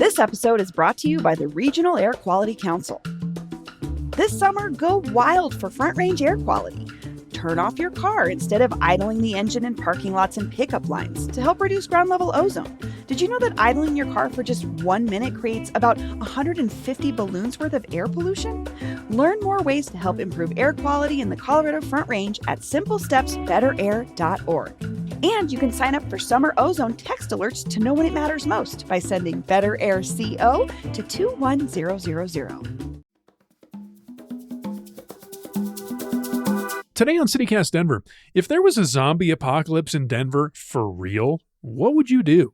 This episode is brought to you by the Regional Air Quality Council. This summer, go wild for Front Range air quality. Turn off your car instead of idling the engine in parking lots and pickup lines to help reduce ground level ozone. Did you know that idling your car for just 1 minute creates about 150 balloons worth of air pollution? Learn more ways to help improve air quality in the Colorado Front Range at simplestepsbetterair.org. And you can sign up for summer ozone text alerts to know when it matters most by sending Better Air CO to 21000. Today on CityCast Denver, if there was a zombie apocalypse in Denver for real, what would you do?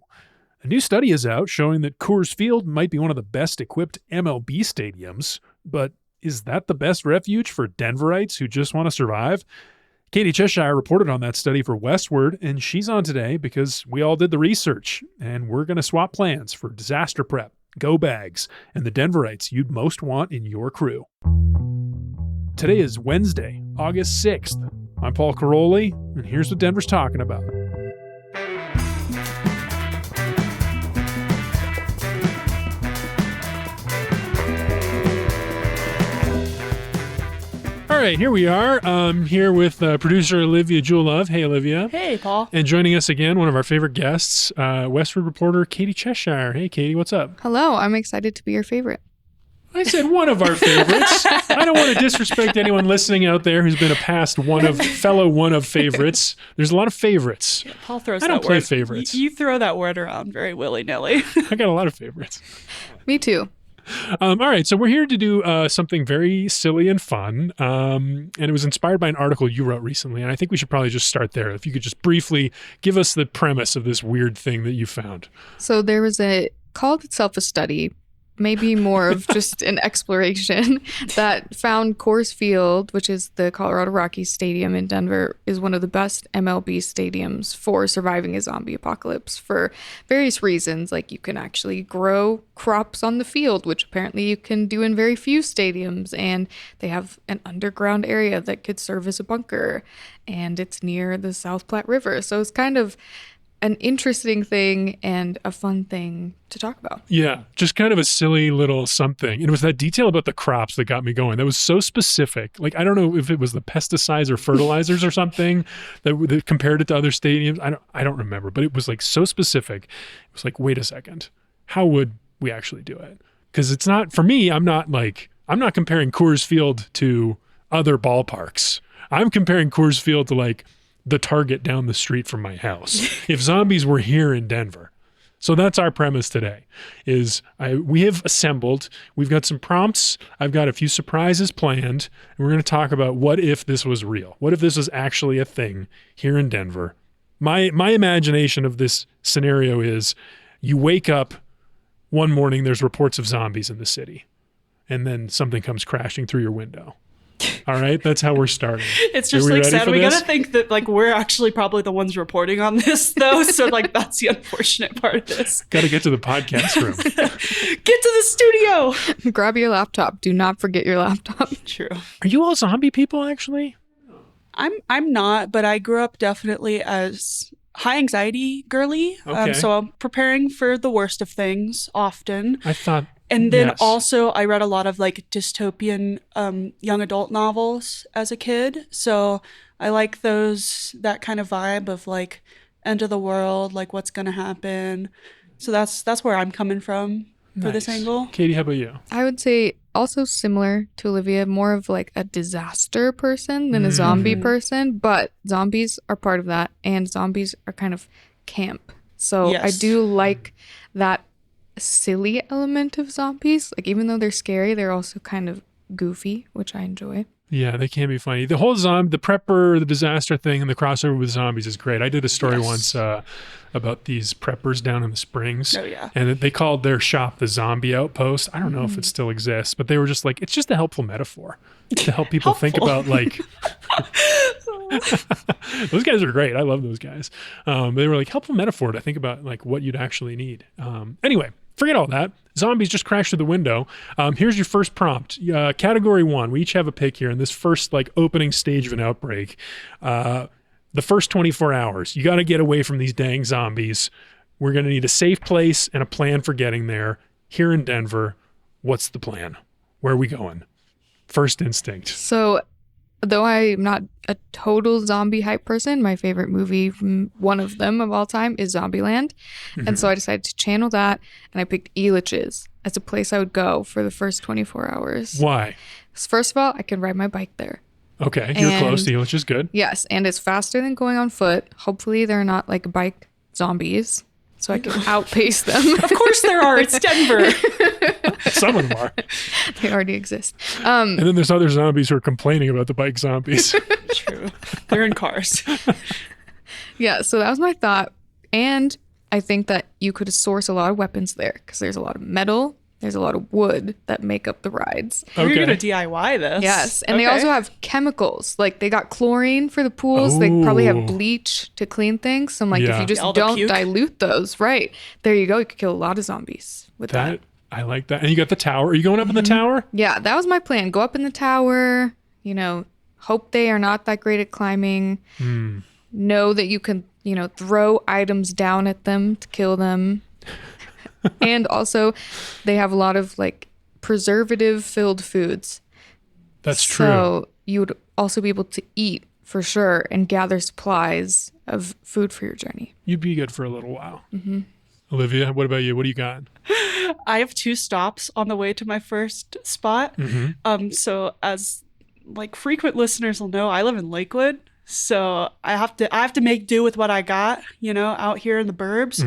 A new study is out showing that Coors Field might be one of the best equipped MLB stadiums, but is that the best refuge for Denverites who just want to survive? Katie Cheshire reported on that study for Westward, and she's on today because we all did the research, and we're going to swap plans for disaster prep, go bags, and the Denverites you'd most want in your crew. Today is Wednesday, August 6th. I'm Paul Caroli, and here's what Denver's talking about. All right, here we are. Here with producer Olivia Jewell-Love. Hey, Olivia. Hey, Paul. And joining us again, one of our favorite guests, Westward reporter Katie Cheshire. Hey, Katie, what's up? Hello, I'm excited to be your favorite. I said one of our favorites. I don't want to disrespect anyone listening out there who's been a past fellow favorites. There's a lot of favorites. Yeah, Paul throws I don't that play word. favorites. You throw that word around very willy-nilly. I got a lot of favorites. Me too. All right, so we're here to do something very silly and fun, and it was inspired by an article you wrote recently, and I think we should probably just start there. If you could just briefly give us the premise of this weird thing that you found. So there was called itself a study, maybe more of just an exploration, that found Coors Field, which is the Colorado Rockies stadium in Denver, is one of the best MLB stadiums for surviving a zombie apocalypse for various reasons. Like, you can actually grow crops on the field, which apparently you can do in very few stadiums, and they have an underground area that could serve as a bunker, and it's near the South Platte River. So it's kind of an interesting thing and a fun thing to talk about. Yeah, just kind of a silly little something. It was that detail about the crops that got me going. That was so specific. Like, I don't know if it was the pesticides or fertilizers or something that compared it to other stadiums. I don't remember, but it was like so specific. It was like, wait a second, how would we actually do it? Because it's not, for me, I'm not comparing Coors Field to other ballparks. I'm comparing Coors Field to like the Target down the street from my house. If zombies were here in Denver. So that's our premise today, is we have assembled, we've got some prompts, I've got a few surprises planned, and we're going to talk about what if this was real? What if this was actually a thing here in Denver? My imagination of this scenario is you wake up one morning, there's reports of zombies in the city, and then something comes crashing through your window. All right, that's how we're starting. It's just like sad. We gotta think that like we're actually probably the ones reporting on this though. So like that's the unfortunate part of this. Got to get to the podcast room. Get to the studio. Grab your laptop. Do not forget your laptop. True. Are you all zombie people actually? I'm not, but I grew up definitely as high anxiety girly. Okay. So I'm preparing for the worst of things often. I thought. And then yes. also I read a lot of like dystopian young adult novels as a kid. So I like that kind of vibe of like end of the world, like what's going to happen. So that's where I'm coming from for this angle. Katie, how about you? I would say also similar to Olivia, more of like a disaster person than a zombie person, but zombies are part of that, and zombies are kind of camp. So yes. I do like that silly element of zombies. Like, even though they're scary, they're also kind of goofy, which I enjoy. Yeah, they can be funny. The whole the prepper, the disaster thing, and the crossover with zombies is great. I did a story once about these preppers down in the Springs. Oh, yeah. And they called their shop the Zombie Outpost. I don't know if it still exists, but they were just like, it's just a helpful metaphor to help people think about like... Those guys are great. I love those guys. They were like helpful metaphor to think about like what you'd actually need. Anyway, forget all that. Zombies just crashed through the window. Here's your first prompt. Category 1. We each have a pick here in this first like opening stage of an outbreak. The first 24 hours. You got to get away from these dang zombies. We're going to need a safe place and a plan for getting there. here in Denver. What's the plan? Where are we going? First instinct. So, though I'm not a total zombie hype person, my favorite movie, one of them of all time, is Zombieland. And so I decided to channel that, and I picked Elitch's as a place I would go for the first 24 hours. Why? First of all, I can ride my bike there. Okay, you're close to you, which is good. Yes, and it's faster than going on foot. Hopefully they're not like bike zombies, so I can outpace them. Of course there are. It's Denver. Some of them are. They already exist. And then there's other zombies who are complaining about the bike zombies. True. They're in cars. Yeah, so that was my thought. And I think that you could source a lot of weapons there because there's a lot of metal, there's a lot of wood that make up the rides. You're Okay. going to DIY this. Yes, and they also have chemicals. Like they got chlorine for the pools. They probably Ooh. have bleach to clean things. So I'm like, if Yeah. you just All the don't puke. dilute those, right, there you go. You could kill a lot of zombies with that. I like that. And you got the tower. Are you going up in the tower? Yeah, that was my plan. Go up in the tower, hope they are not that great at climbing. Know that you can, throw items down at them to kill them. And also, they have a lot of like preservative-filled foods. That's true. So you would also be able to eat for sure and gather supplies of food for your journey. You'd be good for a little while. Olivia, what about you? What do you got? I have 2 stops on the way to my first spot. So as like frequent listeners will know, I live in Lakewood. So I have to make do with what I got, out here in the burbs.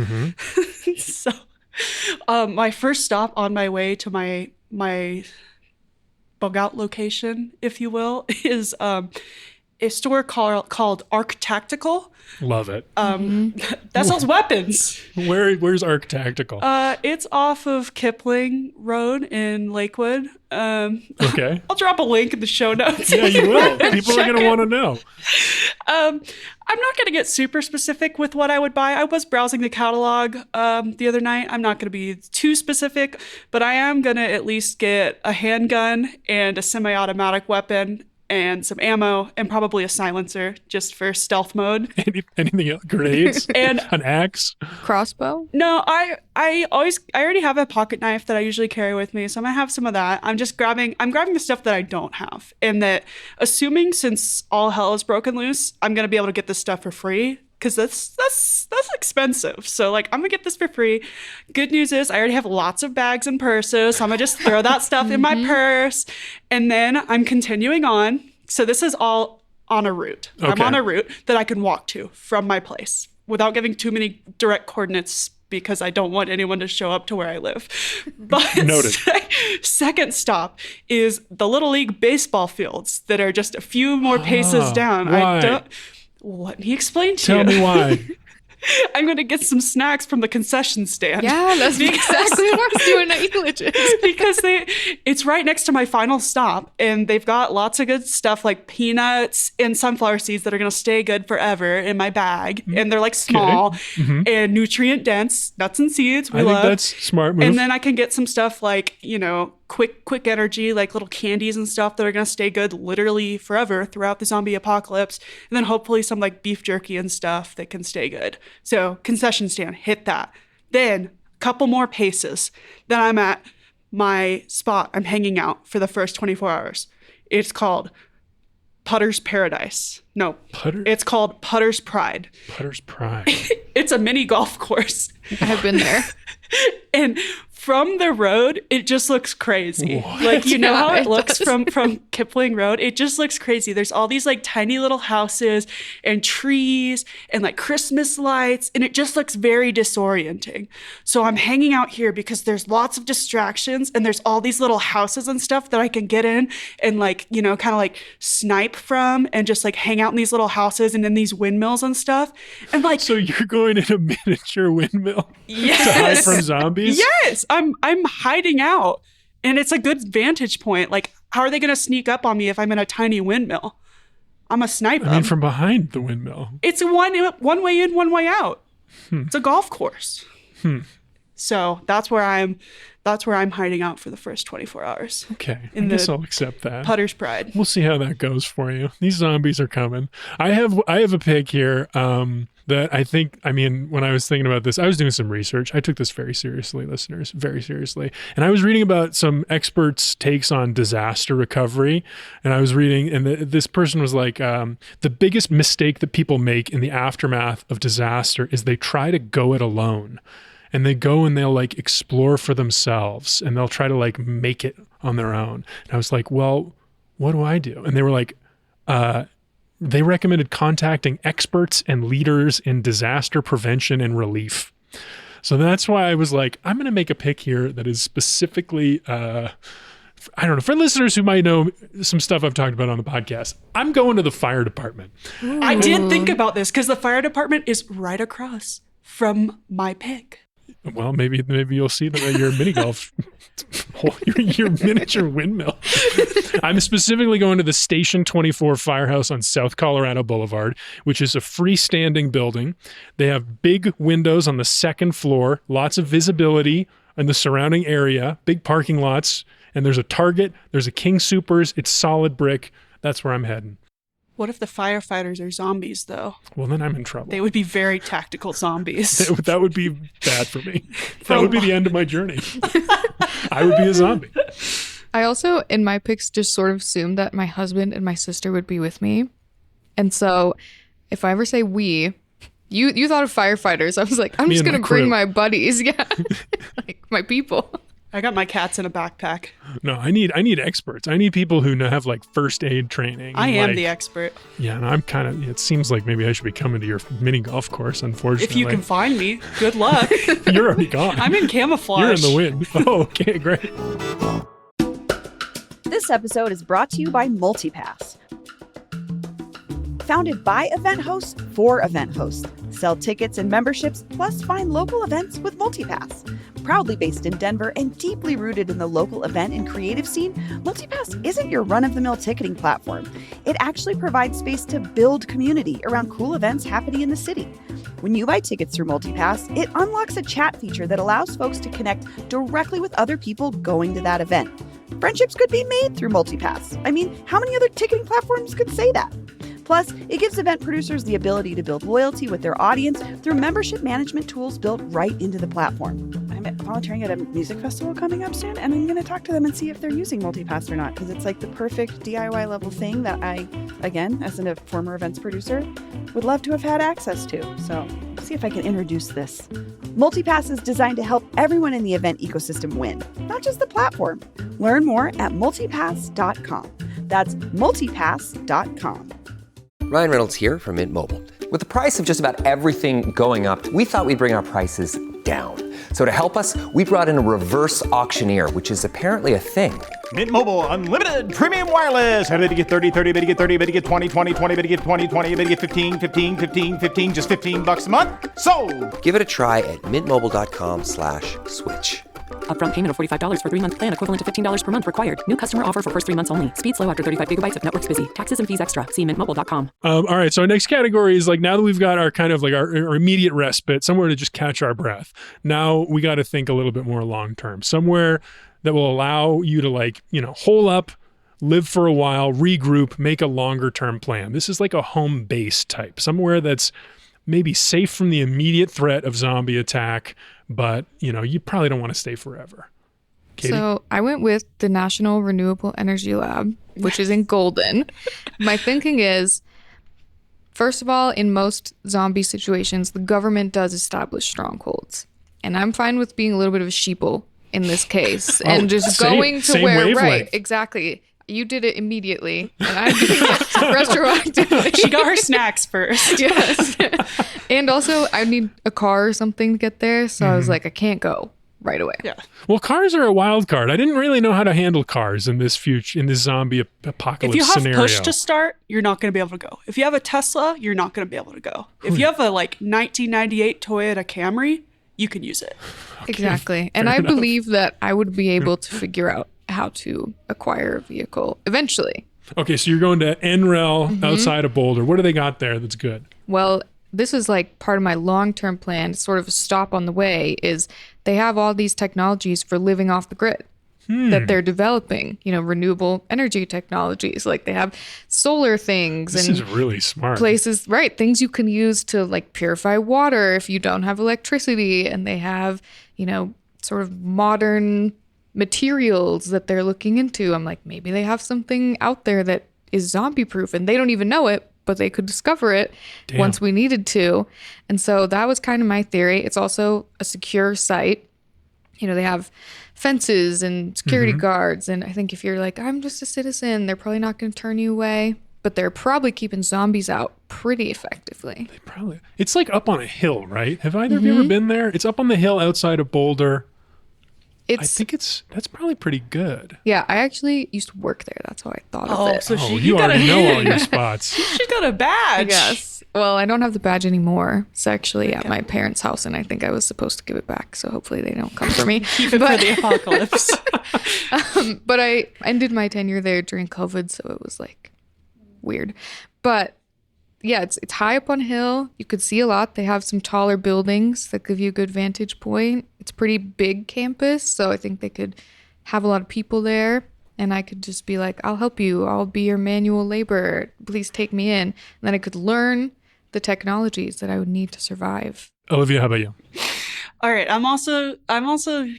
So my first stop on my way to my bug out location, if you will, is a store called Arc Tactical. Love it. That sells weapons. Where's Arc Tactical? It's off of Kipling Road in Lakewood. Okay. I'll drop a link in the show notes. Yeah, you will. People are going to want to know. I'm not going to get super specific with what I would buy. I was browsing the catalog the other night. I'm not going to be too specific, but I am going to at least get a handgun and a semi-automatic weapon and some ammo and probably a silencer just for stealth mode. Anything else? Grenades? And An axe? Crossbow? no, I already have a pocket knife that I usually carry with me, so I'm gonna have some of that. I'm grabbing the stuff that I don't have, and that assuming since all hell is broken loose, I'm gonna be able to get this stuff for free because that's expensive. So like I'm gonna get this for free. Good news is I already have lots of bags and purses, so I'm gonna just throw that stuff in my purse, and then I'm continuing on. So this is all on a route. I'm Okay. on a route that I can walk to from my place without giving too many direct coordinates because I don't want anyone to show up to where I live. But Noted. Second stop is the Little League baseball fields that are just a few more paces down. why? Let me explain to Tell you. me why. I'm going to get some snacks from the concession stand. Yeah, that's exactly what I was doing at Elitch's. Because it's right next to my final stop, and they've got lots of good stuff like peanuts and sunflower seeds that are going to stay good forever in my bag, and they're like small and nutrient dense nuts and seeds. I think that's a smart move. And then I can get some stuff like quick energy, like little candies and stuff that are going to stay good literally forever throughout the zombie apocalypse, and then hopefully some like beef jerky and stuff that can stay good. So concession stand, hit that. Then a couple more paces. Then I'm at my spot. I'm hanging out for the first 24 hours. It's called Putter's Paradise. No, Putter? it's called Putter's Pride. Putter's Pride. It's a mini golf course. I have been there. And from the road, it just looks crazy. What? Like, you know Yeah, how it it looks does. from Kipling Road? It just looks crazy. There's all these like tiny little houses and trees and like Christmas lights, and it just looks very disorienting. So I'm hanging out here because there's lots of distractions and there's all these little houses and stuff that I can get in and like, kind of like snipe from and just like hang out in these little houses and in these windmills and stuff. And like, So you're going in a miniature windmill yes. to hide from zombies? Yes, I'm hiding out, and it's a good vantage point. Like, how are they going to sneak up on me if I'm in a tiny windmill? I'm a sniper. I mean, from behind the windmill. It's one way in, one way out. It's a golf course. So that's where I'm hiding out for the first 24 hours. Okay, I In guess the I'll accept that. Putter's Pride. We'll see how that goes for you. These zombies are coming. I have a pick here. that I think, I mean, when I was thinking about this, I was doing some research. I took this very seriously, listeners, very seriously. And I was reading about some experts' takes on disaster recovery. And I was reading, and this person was like, the biggest mistake that people make in the aftermath of disaster is they try to go it alone. And they go and they'll like explore for themselves and they'll try to like make it on their own. And I was like, well, what do I do? And they were like, they recommended contacting experts and leaders in disaster prevention and relief. So that's why I was like, I'm going to make a pick here that is specifically, I don't know, for listeners who might know some stuff I've talked about on the podcast, I'm going to the fire department. I did think about this because the fire department is right across from my pick. Well, maybe you'll see your mini golf, your miniature windmill. I'm specifically going to the Station 24 Firehouse on South Colorado Boulevard, which is a freestanding building. They have big windows on the second floor, lots of visibility in the surrounding area, big parking lots, and there's a Target, there's a King Soopers, it's solid brick. That's where I'm heading. What if the firefighters are zombies, though? Well, then I'm in trouble. They would be very tactical zombies. That would be bad for me. That would be the end of my journey. I would be a zombie. I also, in my picks, just sort of assumed that my husband and my sister would be with me. And so if I ever say we, you thought of firefighters. I was like, I'm just going to bring my buddies. Yeah. Like my people. I got my cats in a backpack. No, I need experts. I need people who have like first aid training. I am the expert. Yeah, and I'm kind of, it seems like maybe I should be coming to your mini golf course, unfortunately. If you can find me, good luck. You're already gone. I'm in camouflage. You're in the wind. Oh, okay, great. This episode is brought to you by Multipass. Founded by event hosts for event hosts. Sell tickets and memberships, plus find local events with Multipass. Proudly based in Denver and deeply rooted in the local event and creative scene, Multipass isn't your run-of-the-mill ticketing platform. It actually provides space to build community around cool events happening in the city. When you buy tickets through Multipass, it unlocks a chat feature that allows folks to connect directly with other people going to that event. Friendships could be made through Multipass. I mean, how many other ticketing platforms could say that? Plus, it gives event producers the ability to build loyalty with their audience through membership management tools built right into the platform. I'm volunteering at a music festival coming up soon, and I'm going to talk to them and see if they're using Multipass or not, because it's like the perfect DIY level thing that I, again, as a former events producer, would love to have had access to. So, see if I can introduce this. Multipass is designed to help everyone in the event ecosystem win, not just the platform. Learn more at multipass.com. That's multipass.com. Ryan Reynolds here from Mint Mobile. With the price of just about everything going up, we thought we'd bring our prices down. So to help us, we brought in a reverse auctioneer, which is apparently a thing. Mint Mobile Unlimited Premium Wireless. How to get 30, 30, bit to get 30, bit to get 20, 20, 20, bit to get 20, 20, bit to get 15, 15, 15, 15, just $15 a month? Sold! Give it a try at mintmobile.com/switch. Upfront payment of $45 for 3-month plan equivalent to $15 per month required. New customer offer for first 3 months only. Speed slow after 35 gigabytes if network's busy. Taxes and fees extra. See mintmobile.com. All right. So our next category is like, now that we've got our kind of like our immediate respite, somewhere to just catch our breath. Now we got to think a little bit more long term, somewhere that will allow you to like, hole up, live for a while, regroup, make a longer term plan. This is like a home base type, somewhere that's maybe safe from the immediate threat of zombie attack, but you probably don't want to stay forever. Katie? So I went with the National Renewable Energy Lab, which is in Golden. My thinking is, first of all, in most zombie situations, the government does establish strongholds. And I'm fine with being a little bit of a sheeple in this case and just going to where, wavelength. right, exactly. You did it immediately, and I did it retroactively. She got her snacks first. Yes. And also, I need a car or something to get there. So I was like, I can't go right away. Yeah. Well, cars are a wild card. I didn't really know how to handle cars in this zombie apocalypse If you have scenario. push to start, you're not going to be able to go. If you have a Tesla, you're not going to be able to go. If you have a 1998 Toyota Camry, you can use it. Exactly. And I believe that I would be able to figure out how to acquire a vehicle eventually. Okay, so you're going to NREL outside of Boulder. What do they got there that's good? Well, this is like part of my long-term plan, sort of a stop on the way, is they have all these technologies for living off the grid. that they're developing, renewable energy technologies. Like they have solar things This and is really smart. places, right? Things you can use to like purify water if you don't have electricity. And they have, sort of modern materials that they're looking into. I'm like, maybe they have something out there that is zombie proof and they don't even know it, but they could discover it once we needed to. And so that was kind of my theory. It's also a secure site. They have fences and security guards. And I think if you're like, I'm just a citizen, they're probably not going to turn you away. But they're probably keeping zombies out pretty effectively. Probably. It's like up on a hill, right? Have either of you ever been there? It's up on the hill outside of Boulder. I think that's probably pretty good. Yeah, I actually used to work there. That's how I thought of it. So You already know all your spots. She's got a badge. Yes. Well, I don't have the badge anymore. It's actually at my parents' house, and I think I was supposed to give it back. So hopefully they don't come for me. Keep it for the apocalypse. But I ended my tenure there during COVID, so it was like weird. But yeah, it's high up on a hill. You could see a lot. They have some taller buildings that give you a good vantage point. It's a pretty big campus, so I think they could have a lot of people there. And I could just be like, I'll help you. I'll be your manual labor. Please take me in. And then I could learn the technologies that I would need to survive. Olivia, how about you? All right, I'm also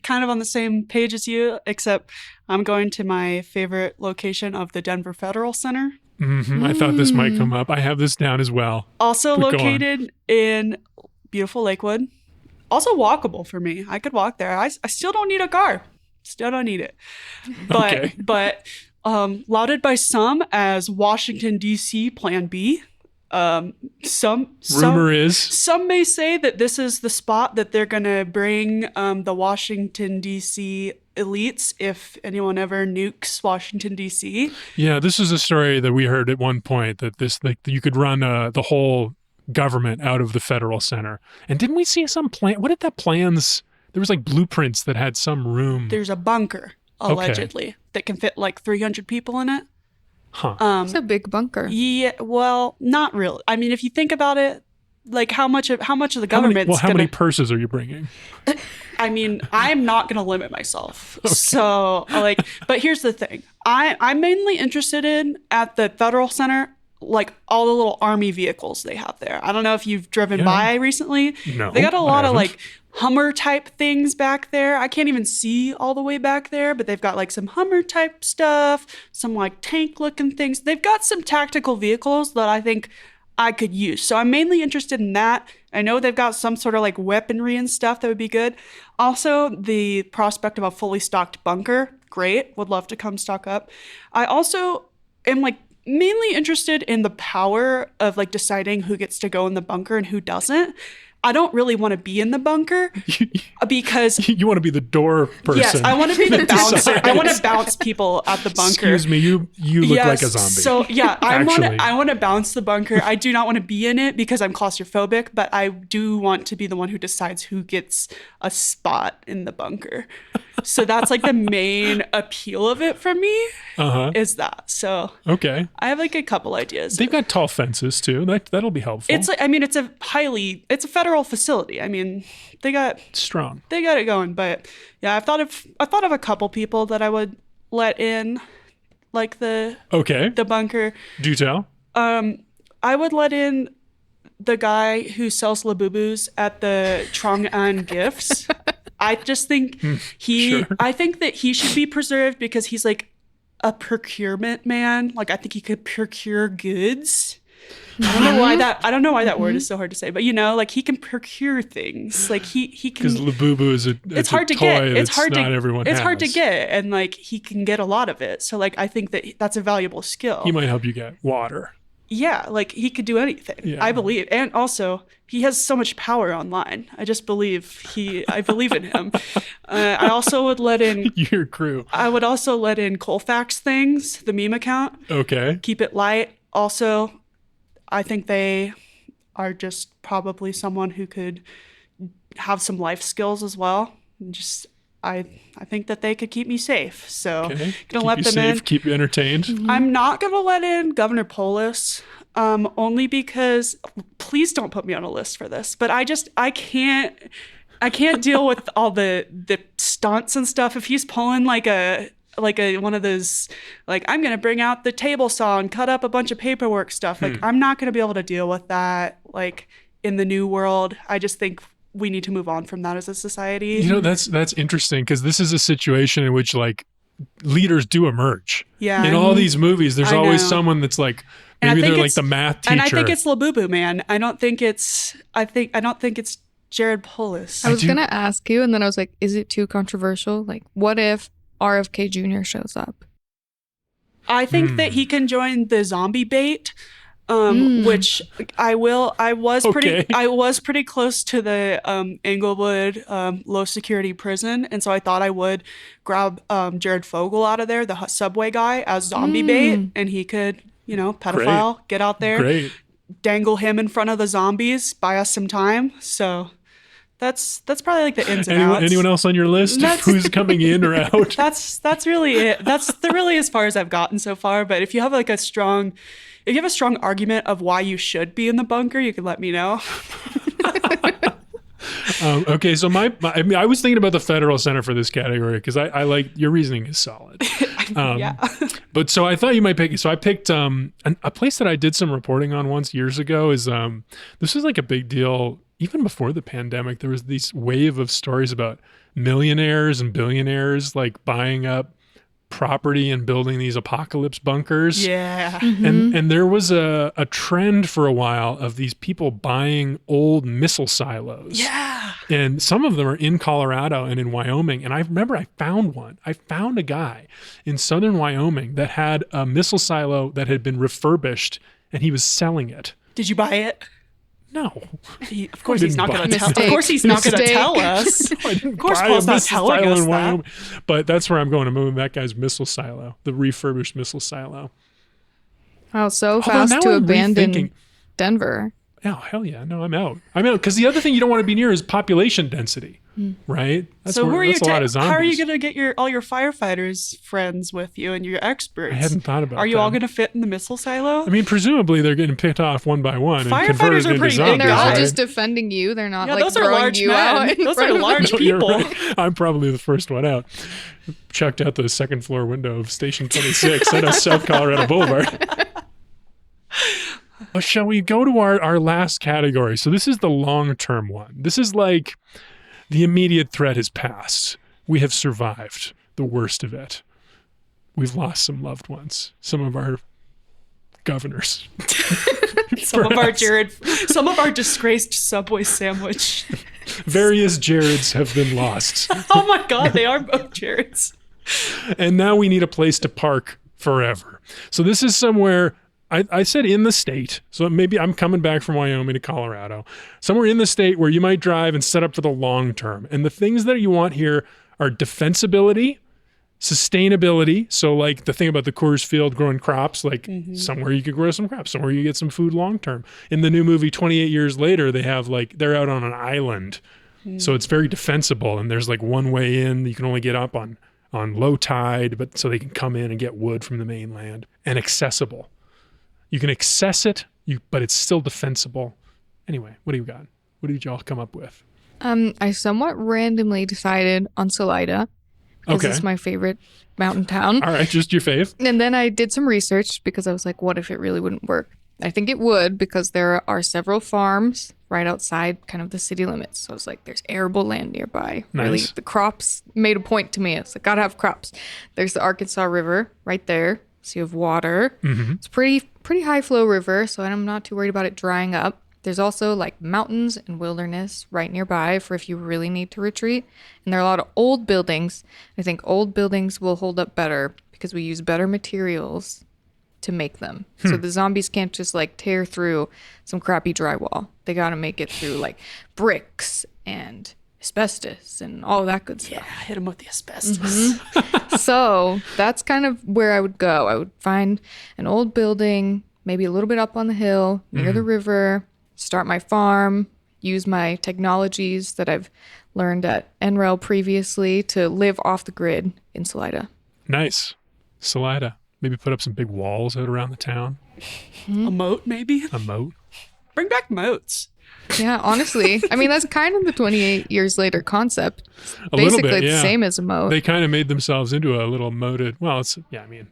kind of on the same page as you, except I'm going to my favorite location of the Denver Federal Center. I thought this might come up. I have this down as well. Also But go located in beautiful Lakewood. Also walkable for me. I could walk there. I still don't need a car. Still don't need it. But Okay. Lauded by some as Washington, D.C. Plan B. Rumor is Some may say that this is the spot that they're going to bring the Washington, D.C. elites if anyone ever nukes Washington, D.C. Yeah, this is a story that we heard at one point that you could run the whole government out of the federal center. And didn't we see some plan? What did that plans? There was like blueprints that had some room. There's a bunker, allegedly, that can fit like 300 people in it. It's a big bunker. Yeah, well, not really. I mean, if you think about it, like how much of the government's how many purses are you bringing? I mean, I'm not going to limit myself. Okay. So, but here's the thing. I'm mainly interested in, at the Federal Center, like all the little army vehicles they have there. I don't know if you've driven by recently. No, they got a lot I of haven't. like Hummer type things back there. I can't even see all the way back there, but they've got like some Hummer type stuff, some like tank looking things. They've got some tactical vehicles that I think I could use. So I'm mainly interested in that. I know they've got some sort of like weaponry and stuff that would be good. Also, the prospect of a fully stocked bunker, great. Would love to come stock up. I also am like mainly interested in the power of like deciding who gets to go in the bunker and who doesn't. I don't really want to be in the bunker because You want to be the door person. yes, I want to be the that bouncer. I want to decides. bounce people at the bunker. Excuse me, you look Yes, like a zombie. So yeah, Actually. I want to bounce the bunker. I do not want to be in it because I'm claustrophobic, but I do want to be the one who decides who gets a spot in the bunker. So that's like the main appeal of it for me is that. So Okay. I have like a couple ideas. They've got tall fences too. That'll be helpful. It's like, I mean, it's a federal facility. I mean, they got strong. it going. But yeah, I've thought of a couple people that I would let in, like the Okay. bunker. Do tell. I would let in the guy who sells Labubus at the Chang'an Gifts. I just think sure. I think that he should be preserved because he's like a procurement man. Like I think he could procure goods. I don't know why that word is so hard to say, but like he can procure things. Like he can. Because Labubu is It's hard a to toy get. It's that's hard not to. everyone It's has. hard to get, and like he can get a lot of it. So like I think that that's a valuable skill. He might help you get water. Yeah, like he could do anything. Yeah. I believe, and also he has so much power online. I just believe I believe in him. I also would let in. Your crew. I would also let in Colfax things, the meme account. Okay. Keep it light. Also, I think they are just probably someone who could have some life skills as well. Just I think that they could keep me safe. So Okay. gonna Keep let you them safe. in. Keep you entertained. I'm not gonna let in Governor Polis, only because please don't put me on a list for this. But I can't I can't deal with all the stunts and stuff. If he's pulling like a one of those, like, I'm gonna bring out the table saw and cut up a bunch of paperwork stuff. Like, I'm not gonna be able to deal with that. Like, in the new world, I just think we need to move on from that as a society. You know, that's interesting, because this is a situation in which like leaders do emerge. Yeah. In all these movies, there's I always know. someone that's like, And I maybe think they're like it's- the math teacher. And I think it's Labubu Man. I don't think it's Jared Polis. I was do- gonna ask you, and then I was like, is it too controversial? Like, what if RFK Jr. shows up? I think that he can join the zombie bait, which I was Okay. pretty close to the Englewood low security prison, and so I thought I would grab Jared Fogle out of there, the subway guy, as zombie bait, and he could, pedophile, get out there, Great. dangle him in front of the zombies, buy us some time. So that's probably like the ins and outs. Anyone else on your list? That's- Who's coming in or out? That's really it. That's really as far as I've gotten so far. But if you have a strong argument of why you should be in the bunker, you can let me know. Okay, so I was thinking about the federal center for this category because I like your reasoning is solid. Yeah. But so I thought you might pick it. So I picked a place that I did some reporting on once years ago. Is this was like a big deal even before the pandemic. There was this wave of stories about millionaires and billionaires like buying up property and building these apocalypse bunkers. Yeah. And there was a trend for a while of these people buying old missile silos. Yeah. And some of them are in Colorado and in Wyoming. And I remember I found one. I found a guy in southern Wyoming that had a missile silo that had been refurbished, and he was selling it. Did you buy it? No. Of course he's not going to tell. Of Mistake. course he's not going to Mistake. tell us. I didn't Of course buy Paul's a not missile telling silo us in that. Wyoming. But that's where I'm going to move that guy's missile silo, the refurbished missile silo. Wow, so Although fast now to I'm abandon rethinking- Denver. Oh, hell yeah. No, I'm out. Because the other thing you don't want to be near is population density, right? That's So who are you? that's a lot of zombies. How are you going to get all your firefighters friends with you and your experts? I hadn't thought about Are you that. all going to fit in the missile silo? I mean, presumably they're getting picked off one by one and Firefighters converted are into pretty big, zombies. And they're all guys. just defending you. They're not yeah, like those are throwing large you men. out. in Those front are of large No, you're people. right. I'm probably the first one out. Chucked out the second floor window of Station 26 at South Colorado Boulevard. Shall we go to our last category? So this is the long-term one. This is like the immediate threat has passed. We have survived the worst of it. We've lost some loved ones, some of our governors. Some of our disgraced Subway sandwich. Various Jareds have been lost. Oh my God, they are both Jareds. And now we need a place to park forever. So this is somewhere, I said in the state, so maybe I'm coming back from Wyoming to Colorado, somewhere in the state where you might drive and set up for the long term. And the things that you want here are defensibility, sustainability. So like the thing about the Coors Field growing crops, like somewhere you could grow some crops, somewhere you get some food long term. In the new movie 28 Years Later, they have like, they're out on an island. So it's very defensible, and there's like one way in. You can only get up on low tide, but so they can come in and get wood from the mainland, and accessible. You can access it, but it's still defensible. Anyway, what do you got? What did y'all come up with? I somewhat randomly decided on Salida because Okay. it's my favorite mountain town. All right, just your fave. And then I did some research because I was like, what if it really wouldn't work? I think it would because there are several farms right outside kind of the city limits. So I was like, there's arable land nearby. Nice. Really, the crops made a point to me. It's like, gotta have crops. There's the Arkansas River right there. So you have water. It's pretty high flow river, so I'm not too worried about it drying up. There's also like mountains and wilderness right nearby for if you really need to retreat. And there are a lot of old buildings. I think old buildings will hold up better because we use better materials to make them. So the zombies can't just like tear through some crappy drywall. They got to make it through like bricks and asbestos and all that good stuff. Yeah, hit him with the asbestos. So that's kind of where I would go. I would find an old building, maybe a little bit up on the hill near the river, start my farm, use my technologies that I've learned at NREL previously to live off the grid in Salida. Nice. Salida. Maybe put up some big walls out around the town. A moat, maybe. A moat. Bring back moats. Yeah, honestly. I mean, that's kind of the 28 years later concept. A little Basically bit, yeah. the same as a moat. They kind of made themselves into a little moated. Well, it's I mean,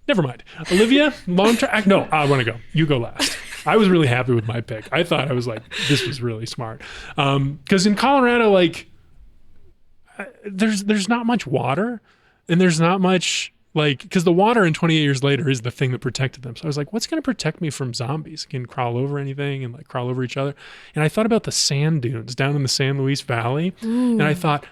never mind. Olivia, long term. No, I want to go. You go last. I was really happy with my pick. I thought I was like, this was really smart. Because in Colorado, like, there's not much water, and there's not much like, because the water in 28 years later is the thing that protected them. So I was like, what's going to protect me from zombies? Can crawl over anything and like crawl over each other. And I thought about the sand dunes down in the San Luis Valley, and I thought,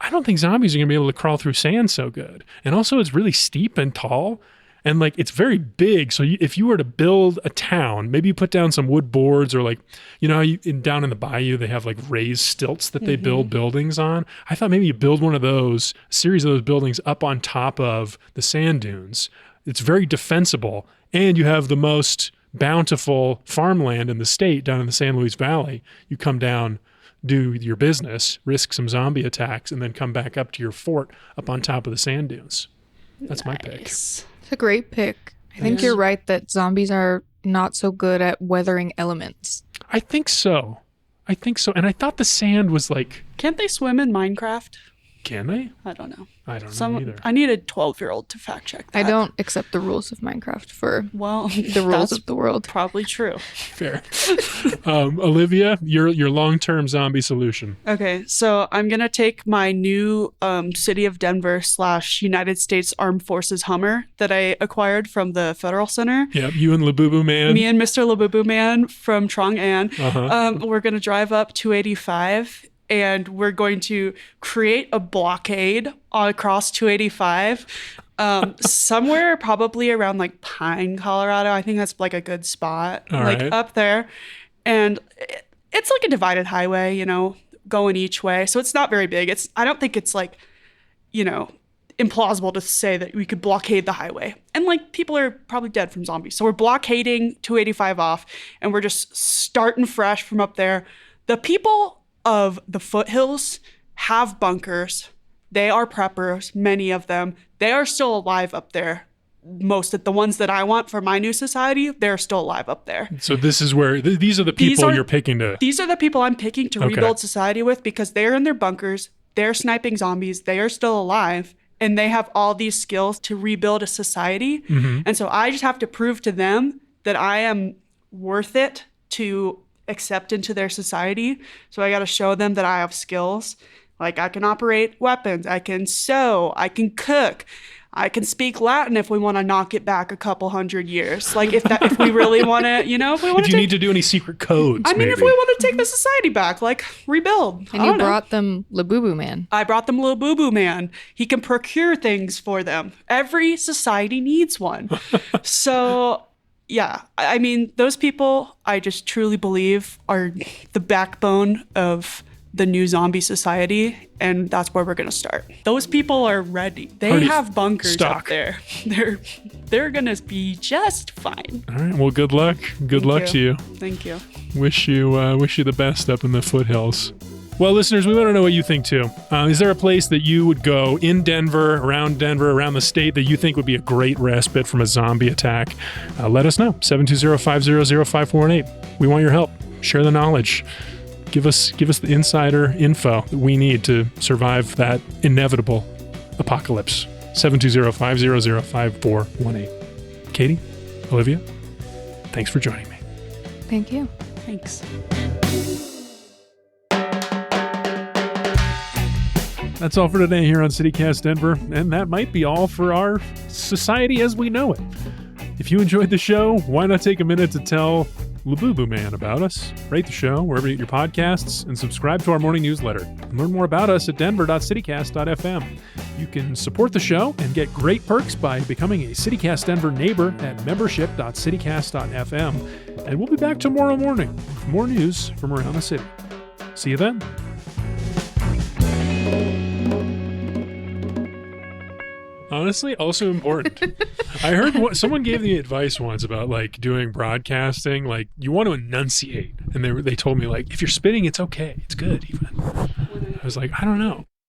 I don't think zombies are going to be able to crawl through sand so good. And also, it's really steep and tall. And like, it's very big. So if you were to build a town, maybe you put down some wood boards, or like, you know, down in the bayou, they have like raised stilts that they build buildings on. I thought maybe you build one of those, a series of those buildings up on top of the sand dunes. It's very defensible. And you have the most bountiful farmland in the state down in the San Luis Valley. You come down, do your business, risk some zombie attacks, and then come back up to your fort up on top of the sand dunes. That's my pick. It's a great pick. I think you're right that zombies are not so good at weathering elements. I think so. And I thought the sand was like, Can't they swim in Minecraft? can they? I don't know. I don't know either. I need a 12-year-old to fact check that. I don't accept the rules of Minecraft for Well, the rules of the world. probably true. Fair. Olivia, your long-term zombie solution. Okay, so I'm going to take my new City of Denver / United States Armed Forces Hummer that I acquired from the Federal Center. Yep, you and Labubu Man. Me and Mr. Labubu Man from Trong An. Uh-huh. We're going to drive up 285 and we're going to create a blockade across 285 somewhere probably around like Pine, Colorado. I think that's like a good spot, All like right. up there. And it's like a divided highway, you know, going each way. So it's not very big. I don't think it's like, you know, implausible to say that we could blockade the highway. And like people are probably dead from zombies. So we're blockading 285 off and we're just starting fresh from up there. The people of the foothills have bunkers. They are preppers, many of them. They are still alive up there. Most of the ones that I want for my new society, they're still alive up there. So this is where these are the people you're picking to. These are the people I'm picking to Okay. rebuild society with because they're in their bunkers, they're sniping zombies, they are still alive, and they have all these skills to rebuild a society. And so I just have to prove to them that I am worth it to accept into their society. So I got to show them that I have skills. Like I can operate weapons, I can sew, I can cook, I can speak Latin if we want to knock it back a couple hundred years. Like if we really want to, you know, if we want If to you need to do any secret codes, I mean, maybe. if we want to take the society back, like rebuild. And I you don't know. brought them Labubu Man. I brought them Little Boo Boo Man. He can procure things for them. Every society needs one. So, yeah, I mean, those people I just truly believe are the backbone of the new zombie society, and that's where we're gonna start. Those people are ready. They Already have bunkers stock. up there. They're gonna be just fine. All right. Well, good luck. Good luck to you. Thank you. Wish you the best up in the foothills. Well, listeners, we want to know what you think too. Is there a place that you would go in Denver, around the state, that you think would be a great respite from a zombie attack? Let us know. 720-500-5418. We want your help. Share the knowledge. Give us the insider info that we need to survive that inevitable apocalypse. 720-500-5418. Katie, Olivia, thanks for joining me. Thank you. Thanks. That's all for today here on CityCast Denver, and that might be all for our society as we know it. If you enjoyed the show, why not take a minute to tell Labubu Man about us? Rate the show wherever you get your podcasts, and subscribe to our morning newsletter. And learn more about us at denver.citycast.fm. You can support the show and get great perks by becoming a CityCast Denver neighbor at membership.citycast.fm. And we'll be back tomorrow morning with more news from around the city. See you then. Honestly, also important. I heard someone gave me advice once about like doing broadcasting, like you want to enunciate, and they told me like if you're spitting, it's okay, it's good. Even I was like, I don't know.